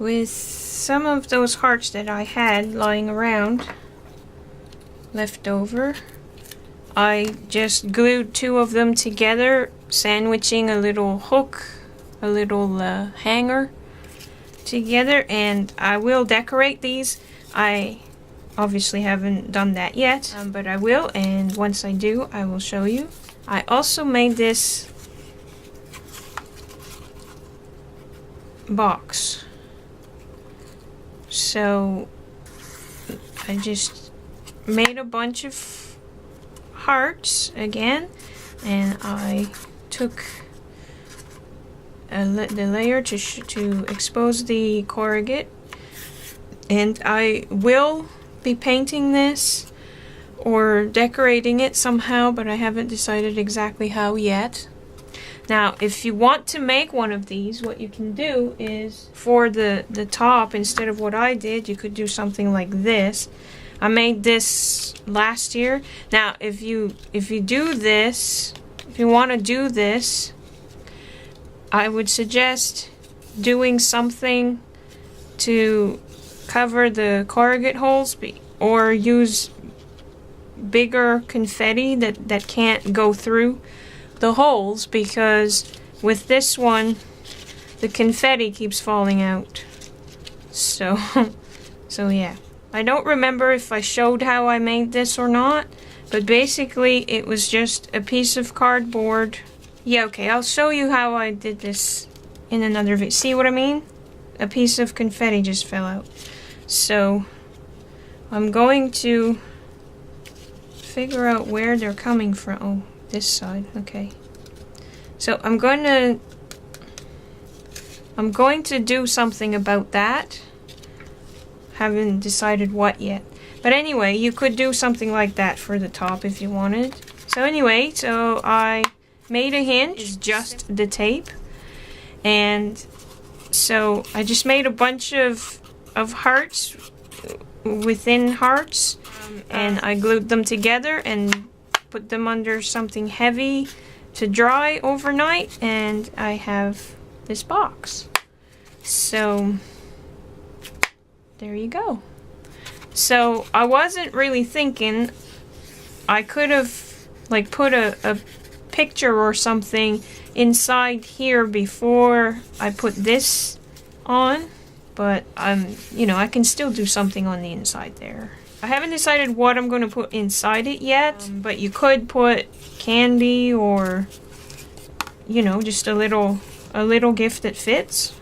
with some of those hearts that I had lying around left over. I just glued 2 of them together, sandwiching a little hook, a little hanger together, and I will decorate these. I obviously haven't done that yet, but I will, and once I do, I will show you. I also made this box. So I just made a bunch of hearts again, and I took the layer to expose the corrugate, and I will be painting this or decorating it somehow, but I haven't decided exactly how yet. Now, if you want to make one of these, what you can do is, for the top, instead of what I did, you could do something like this. I made this last year. Now, if you do this, if you want to do this, I would suggest doing something to cover the corrugate holes, or use bigger confetti that can't go through the holes, because with this one the confetti keeps falling out. So yeah. I don't remember if I showed how I made this or not, but basically it was just a piece of cardboard. Yeah, okay, I'll show you how I did this in another video. See what I mean? A piece of confetti just fell out. So I'm going to figure out where they're coming from. Oh, this side, okay. So I'm going to do something about that. Haven't decided what yet. But anyway, you could do something like that for the top if you wanted. So anyway, so I made a hinge. It's just the tape. And so I just made a bunch of hearts within hearts. And I glued them together and put them under something heavy to dry overnight. And I have this box. So there you go. So I wasn't really thinking, I could have like put a picture or something inside here before I put this on, but you know, I can still do something on the inside there. I haven't decided what I'm going to put inside it yet, but you could put candy, or you know, just a little gift that fits.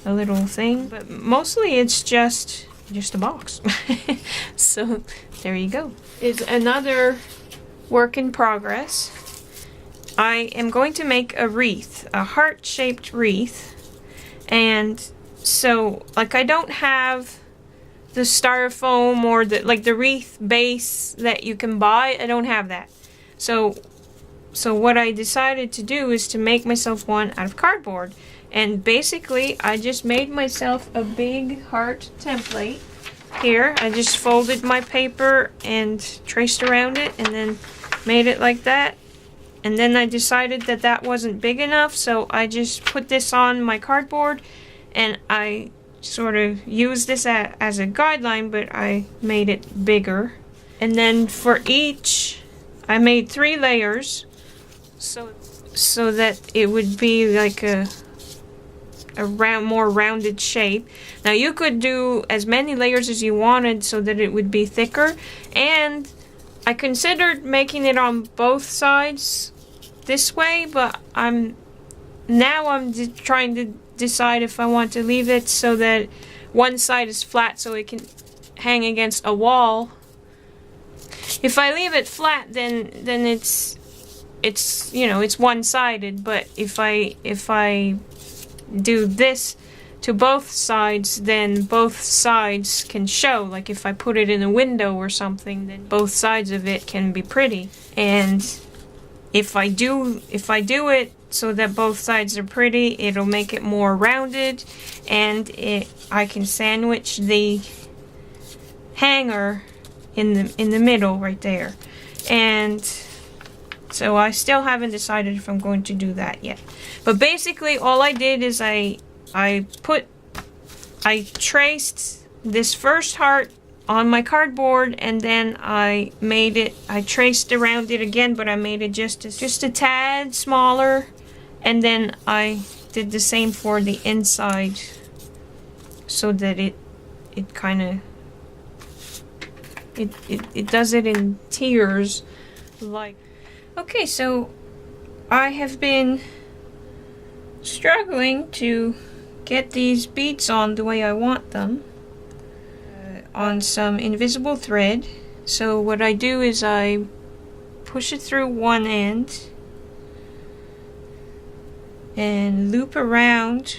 A little thing, but mostly it's just a box. So there you go. It's another work in progress. I am going to make a wreath, a heart-shaped wreath, and so like I don't have the styrofoam or the wreath base that you can buy. I don't have that. So what I decided to do is to make myself one out of cardboard. And basically, I just made myself a big heart template. Here, I just folded my paper and traced around it, and then made it like that. And then I decided that that wasn't big enough, so I just put this on my cardboard, and I sort of used this as a guideline, but I made it bigger. And then for each, I made 3 layers, so that it would be like a more rounded shape. Now you could do as many layers as you wanted so that it would be thicker, and I considered making it on both sides this way, but I'm trying to decide if I want to leave it so that one side is flat so it can hang against a wall. If I leave it flat, then it's you know, it's one-sided, but if I do this to both sides, then both sides can show. Like if I put it in a window or something, then both sides of it can be pretty. And if I do it so that both sides are pretty, it'll make it more rounded, and I can sandwich the hanger in the middle right there. And so I still haven't decided if I'm going to do that yet. But basically all I did is I put I traced this first heart on my cardboard, and then I traced around it again, but I made it just a tad smaller, and then I did the same for the inside so that it kind of it does it in tiers. Like, okay, so I have been struggling to get these beads on the way I want them on some invisible thread. So what I do is I push it through one end and loop around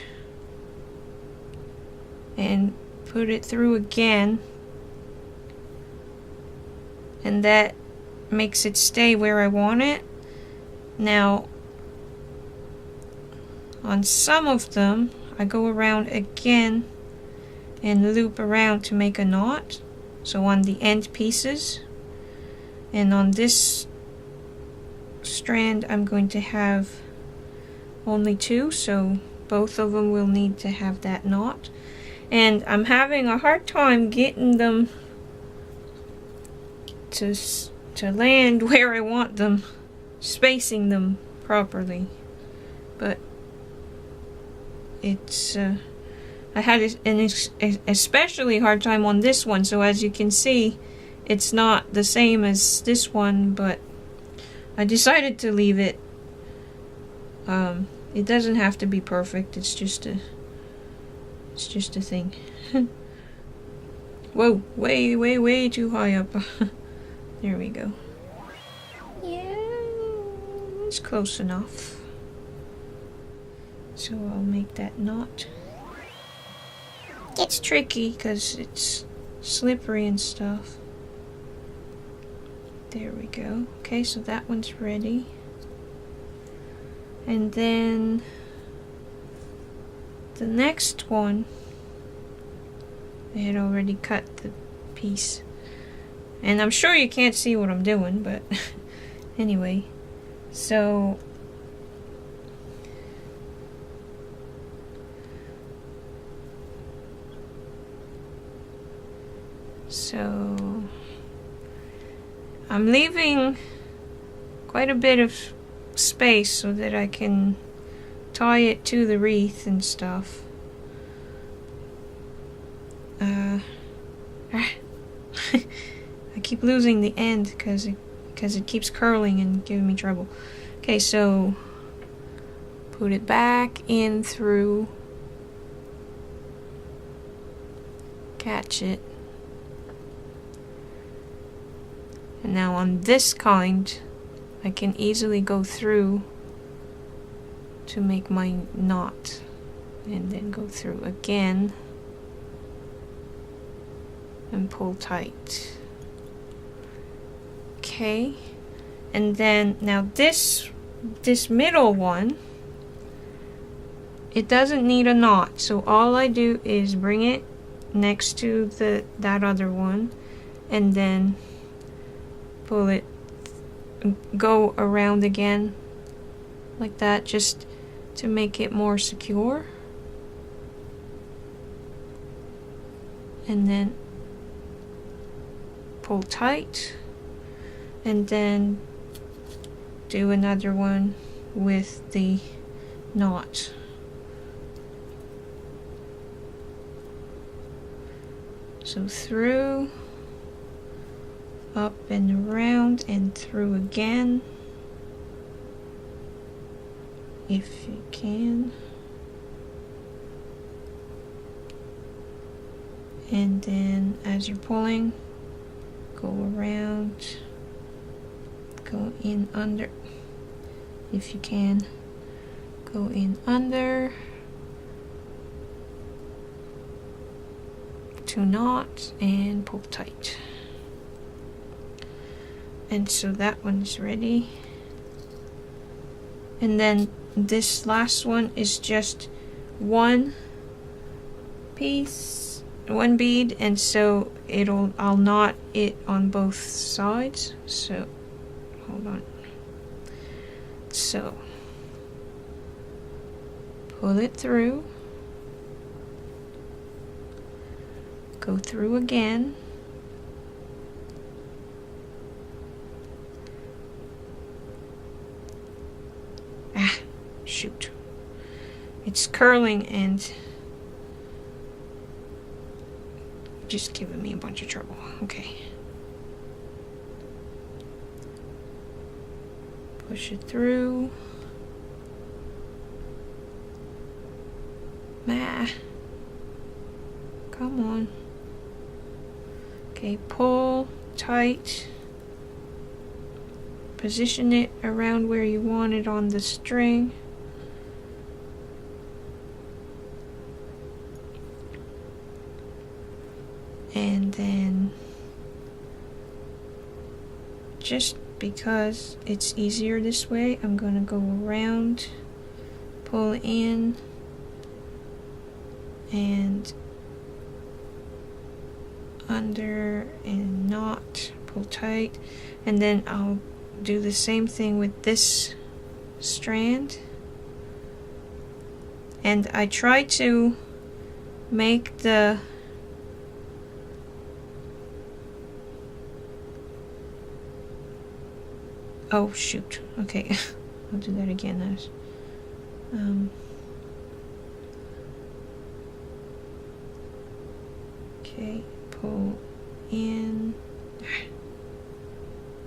and put it through again, and that makes it stay where I want it. Now on some of them I go around again and loop around to make a knot, so on the end pieces. And on this strand I'm going to have only two, so both of them will need to have that knot. And I'm having a hard time getting them to land where I want them, spacing them properly. But it's I had an especially hard time on this one, so as you can see it's not the same as this one, but I decided to leave it. It doesn't have to be perfect, it's just a thing. Whoa, way too high up. There we go. Yeah, it's close enough. So I'll make that knot. It's tricky because it's slippery and stuff. There we go. Okay, so that one's ready. And then the next one, I had already cut the piece. And I'm sure you can't see what I'm doing, but anyway. So I'm leaving quite a bit of space so that I can tie it to the wreath and stuff. I keep losing the end because it keeps curling and giving me trouble. Okay, so put it back in through, catch it. And now on this kind, I can easily go through to make my knot, and then go through again and pull tight. Okay, and then now this middle one, it doesn't need a knot, so all I do is bring it next to that other one, and then pull it, go around again like that, just to make it more secure. And then pull tight, and then do another one with the knot. So through, up and around, and through again, if you can. And then as you're pulling, go around, go in under, if you can, go in under, 2 knots, and pull tight. And so that one's ready. And then this last one is just one piece, one bead, and so I'll knot it on both sides. So hold on. So pull it through, Go through again. Ah, shoot. It's curling and just giving me a bunch of trouble. Okay. Push it through. Ah. Come on. Okay, pull tight. Position it around where you want it on the string. And then, just because it's easier this way, I'm going to go around, pull in, and under and knot, pull tight, and then I'll do the same thing with this strand. And I try to make the oh shoot, okay. I'll do that again. Okay, pull in,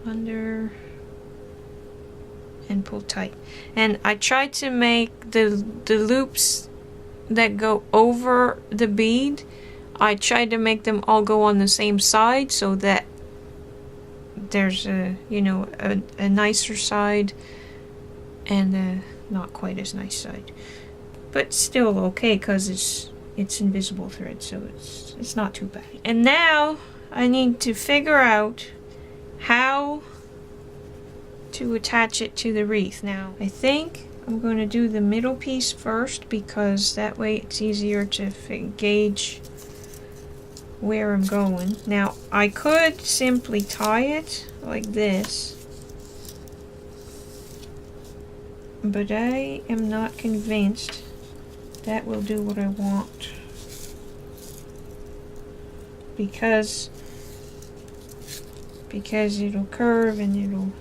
under, and pull tight. And I try to make the loops that go over the bead, I try to make them all go on the same side so that there's a, you know, a nicer side and a not quite as nice side. But still okay, because it's invisible thread, so it's not too bad. And now I need to figure out how to attach it to the wreath. Now I think I'm going to do the middle piece first, because that way it's easier to gauge where I'm going. Now I could simply tie it like this, but I am not convinced that will do what I want, because it'll curve and it'll.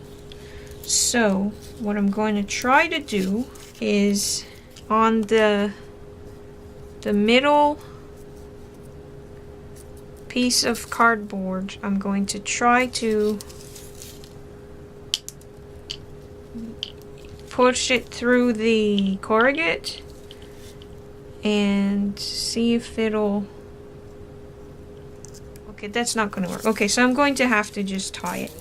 So what I'm going to try to do is on the middle piece of cardboard, I'm going to try to push it through the corrugate and see if it'll. Okay, that's not going to work. Okay, so I'm going to have to just tie it.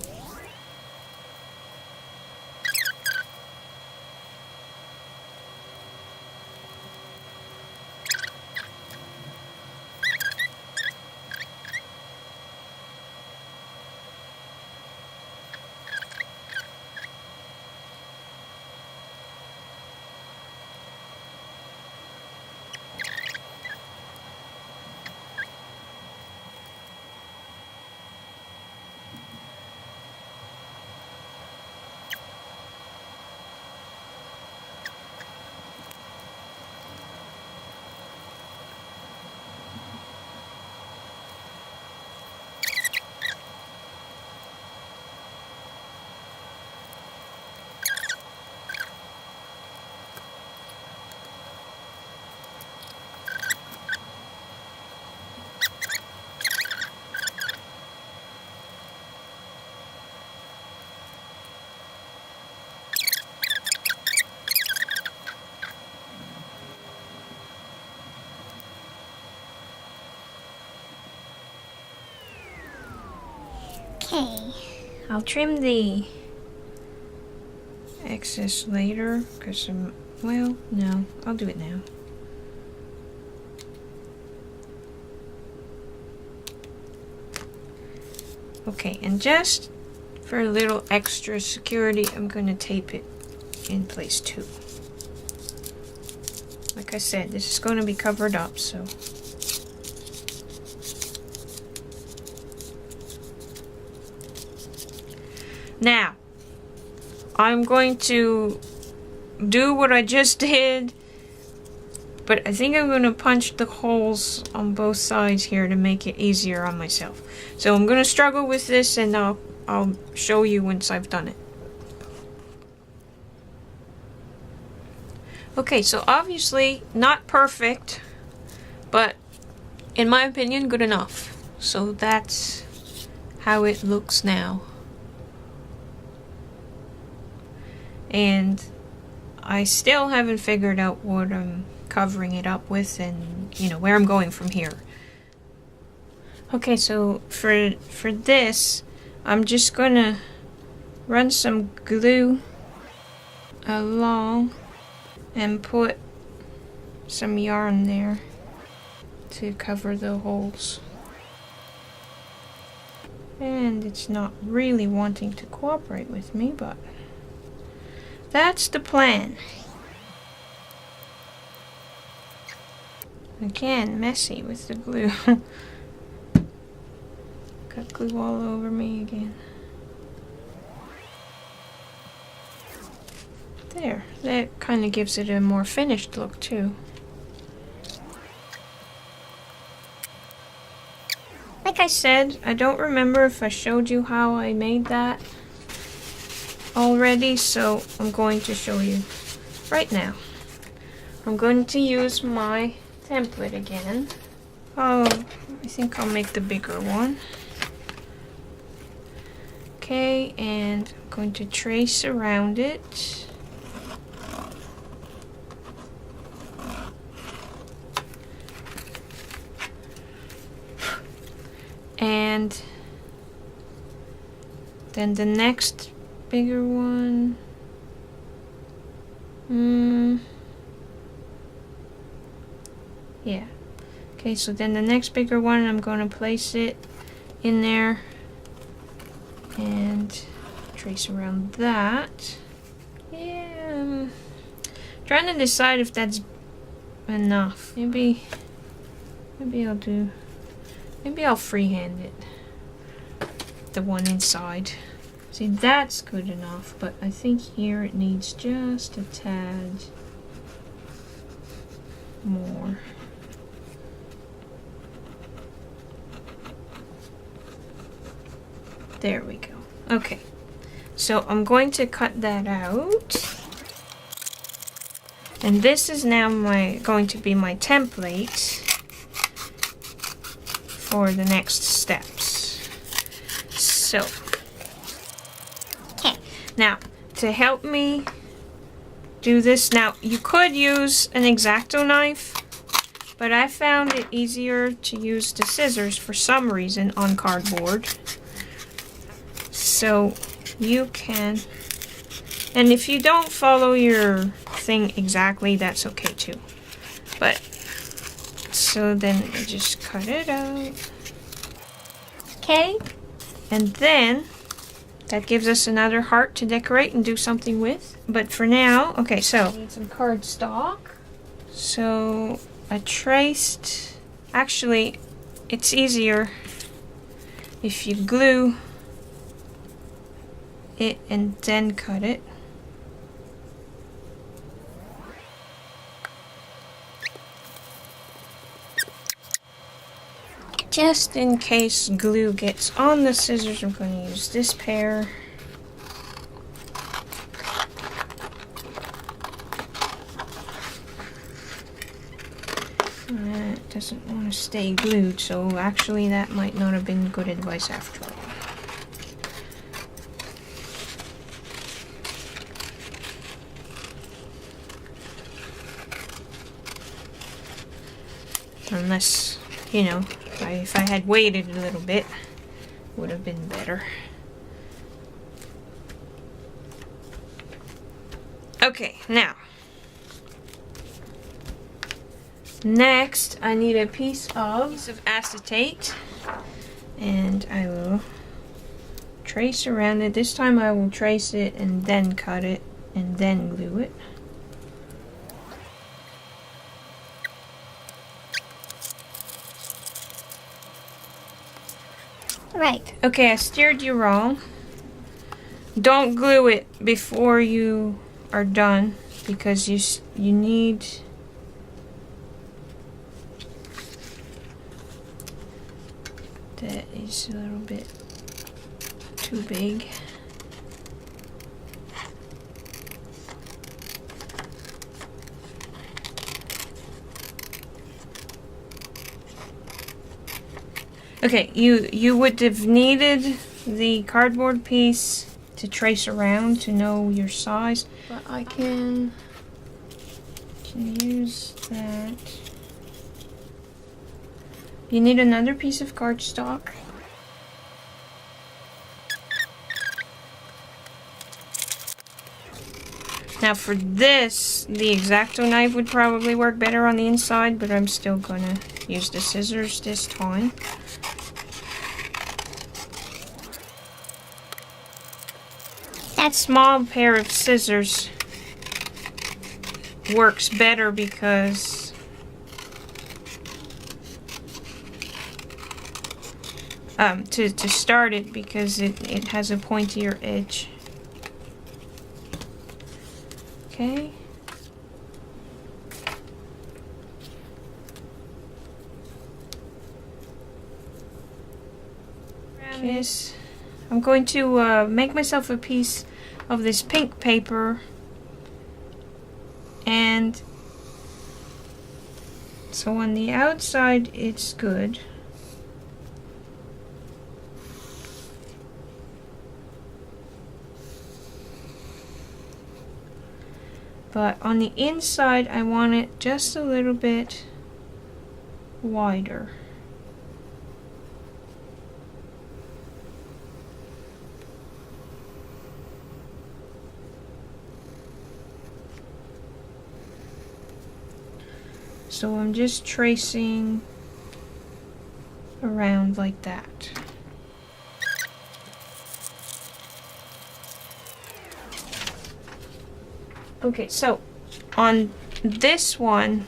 Okay, I'll trim the excess later, because well, no, I'll do it now. Okay, and just for a little extra security, I'm going to tape it in place too. Like I said, this is going to be covered up, so. Now, I'm going to do what I just did But I think I'm going to punch the holes on both sides here to make it easier on myself. So I'm going to struggle with this, and I'll show you once I've done it. Okay, so obviously not perfect, but in my opinion, good enough. So that's how it looks now. And I still haven't figured out what I'm covering it up with, and you know where I'm going from here. Okay, so for this, I'm just gonna run some glue along and put some yarn there to cover the holes. And it's not really wanting to cooperate with me, but that's the plan. Again, messy with the glue. Got glue all over me again. There, that kind of gives it a more finished look too. Like I said, I don't remember if I showed you how I made that already, so I'm going to show you right now. I'm going to use my template again. Oh, I think I'll make the bigger one. Okay, and I'm going to trace around it. And then the next bigger one. Yeah. Okay, so then the next bigger one, I'm going to place it in there and trace around that. Yeah, I'm trying to decide if that's enough. Maybe I'll freehand it. The one inside. See, that's good enough, but I think here it needs just a tad more. There we go. Okay, so I'm going to cut that out. And this is now going to be my template for the next steps. So, okay, now to help me do this, now you could use an X-Acto knife, but I found it easier to use the scissors for some reason on cardboard. So you can, and if you don't follow your thing exactly, that's okay too. But so then I just cut it out. Okay, and then that gives us another heart to decorate and do something with. But for now, okay, so I need some cardstock. So I traced, actually it's easier if you glue it and then cut it. Just in case glue gets on the scissors, I'm going to use this pair. It doesn't want to stay glued, so actually that might not have been good advice after all. Unless, you know, if I had waited a little bit, would have been better. Okay, now. Next, I need a piece of acetate, and I will trace around it. This time I will trace it and then cut it and then glue it. Right. Okay, I steered you wrong. Don't glue it before you are done, because you need That is a little bit too big. Okay, you would have needed the cardboard piece to trace around to know your size, but I can use that. You need another piece of cardstock. Now for this, the X-Acto knife would probably work better on the inside, but I'm still gonna use the scissors this time. That small pair of scissors works better because to start it, because it has a pointier edge. Okay. This, I'm going to make myself a piece of this pink paper, and so on the outside it's good. But on the inside I want it just a little bit wider. So I'm just tracing around like that. Okay, so on this one,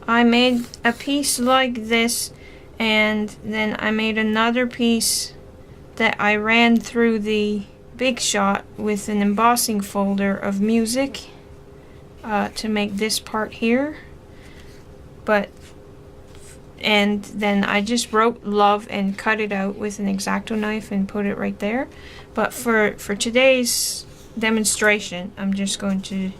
I made a piece like this, and then I made another piece that I ran through the Big Shot with an embossing folder of music to make this part here. And then I just wrote love and cut it out with an X-Acto knife and put it right there. But for today's demonstration, I'm just going to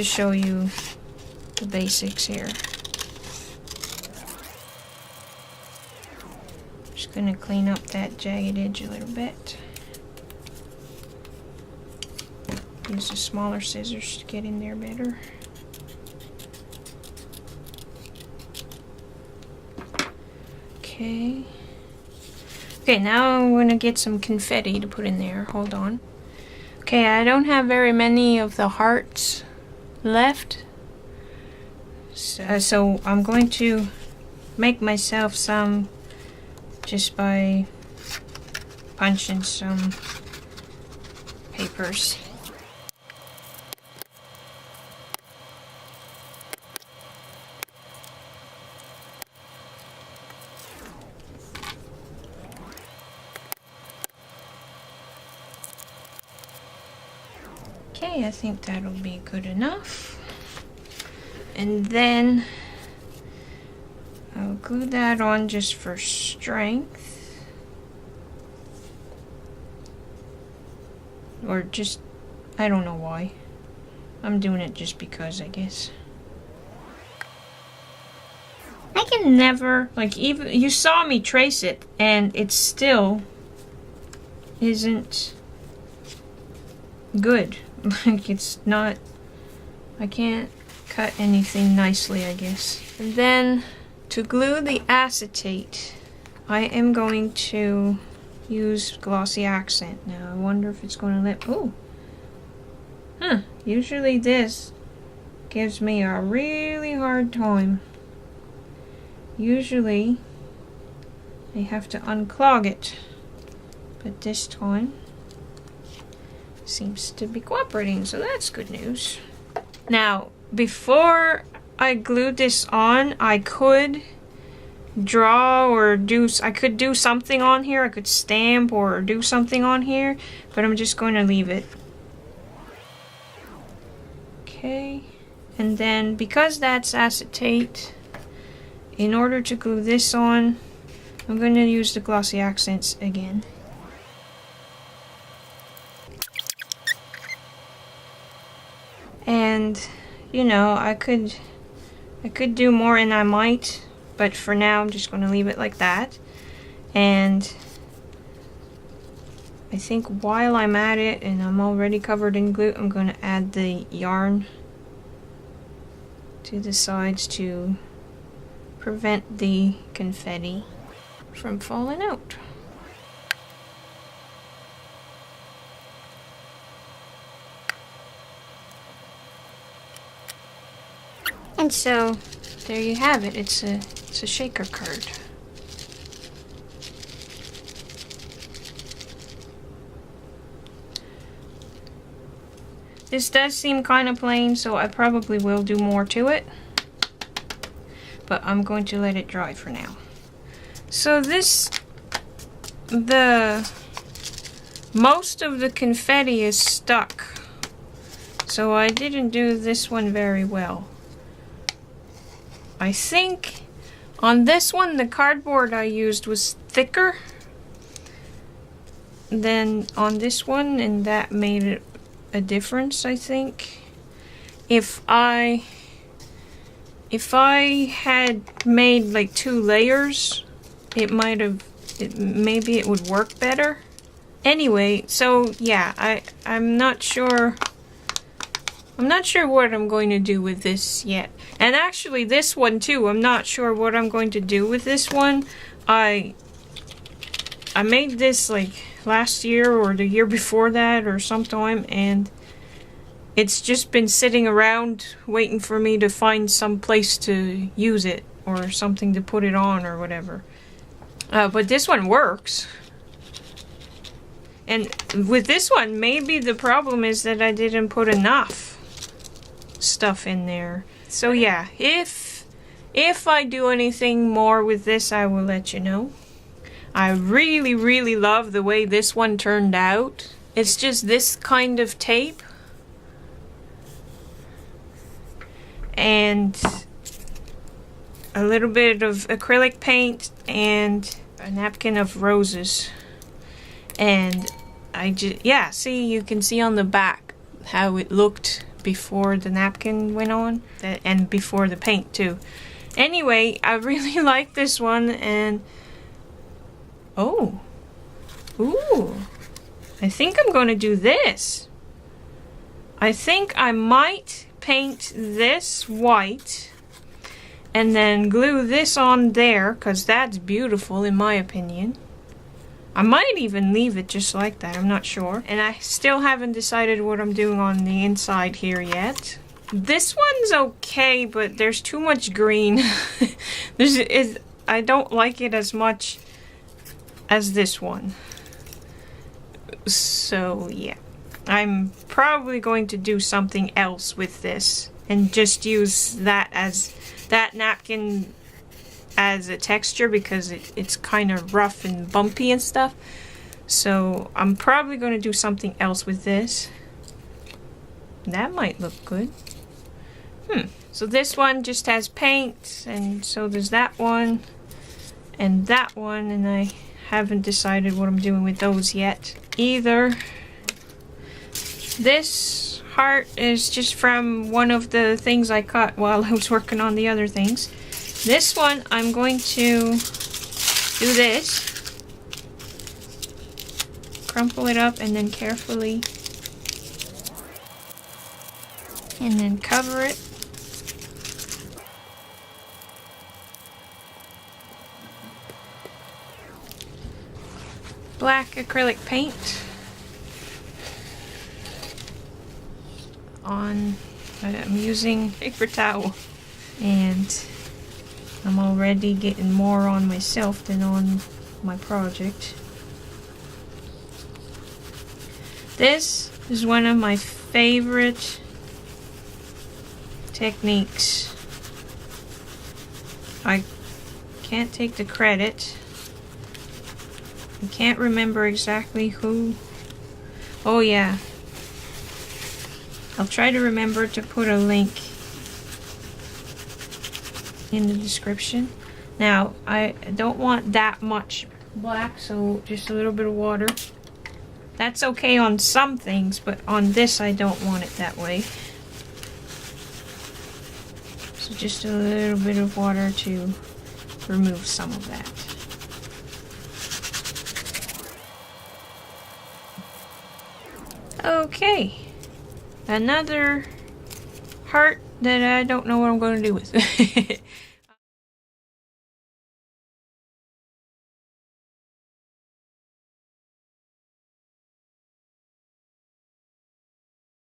show you the basics here. Just going to clean up that jagged edge a little bit. Use the smaller scissors to get in there better. Okay. Okay, now I'm going to get some confetti to put in there. Hold on. Okay, I don't have very many of the hearts left. So I'm going to make myself some just by punching some papers. Okay, I think that'll be good enough. And then I'll glue that on just for strength. Or just, I don't know why. I'm doing it just because, I guess. I can never, like, even, you saw me trace it, and it still isn't good. Like, it's not, I can't cut anything nicely, I guess. And then to glue the acetate, I am going to use glossy accent. Now I wonder if it's going to let, oh, usually this gives me a really hard time. Usually I have to unclog it, but this time seems to be cooperating, so that's good news. Now, before I glued this on, I could draw or I could do something on here. I could stamp or do something on here, but I'm just going to leave it. Okay, and then because that's acetate, in order to glue this on, I'm going to use the glossy accents again. And you know, I could do more, and I might, but for now I'm just going to leave it like that. And I think while I'm at it and I'm already covered in glue, I'm going to add the yarn to the sides to prevent the confetti from falling out. And so there you have it. It's a shaker card. This does seem kind of plain, so I probably will do more to it, but I'm going to let it dry for now. So most of the confetti is stuck, so I didn't do this one very well. I think on this one the cardboard I used was thicker than on this one, and that made it a difference, I think. If I had made like 2 layers, maybe it would work better. Anyway, so yeah, I'm not sure what I'm going to do with this yet. And actually this one too, I'm not sure what I'm going to do with this one. I made this like last year or the year before that or sometime, and it's just been sitting around waiting for me to find some place to use it or something to put it on or whatever. But this one works. And with this one, maybe the problem is that I didn't put enough stuff in there. So yeah, if I do anything more with this, I will let you know. I really, really love the way this one turned out. It's just this kind of tape and a little bit of acrylic paint and a napkin of roses. And yeah, see, you can see on the back how it looked before the napkin went on, and before the paint too. Anyway, I really like this one, and oh, ooh, I think I'm going to do this. I think I might paint this white and then glue this on there, because that's beautiful in my opinion. I might even leave it just like that, I'm not sure. And I still haven't decided what I'm doing on the inside here yet. This one's okay, but there's too much green. I don't like it as much as this one. So yeah, I'm probably going to do something else with this and just use that napkin as a texture, because it's kind of rough and bumpy and stuff. So I'm probably going to do something else with this. That might look good. So this one just has paint, and so does that one and that one, and I haven't decided what I'm doing with those yet either. This heart is just from one of the things I cut while I was working on the other things. This one, I'm going to do this. Crumple it up and then carefully, and then cover it. Black acrylic paint on, I'm using paper towel, and I'm already getting more on myself than on my project. This is one of my favorite techniques. I can't take the credit. I can't remember exactly who. Oh yeah. I'll try to remember to put a link in the description. Now, I don't want that much black, so just a little bit of water. That's okay on some things, but on this I don't want it that way. So just a little bit of water to remove some of that. Okay, another heart that I don't know what I'm going to do with.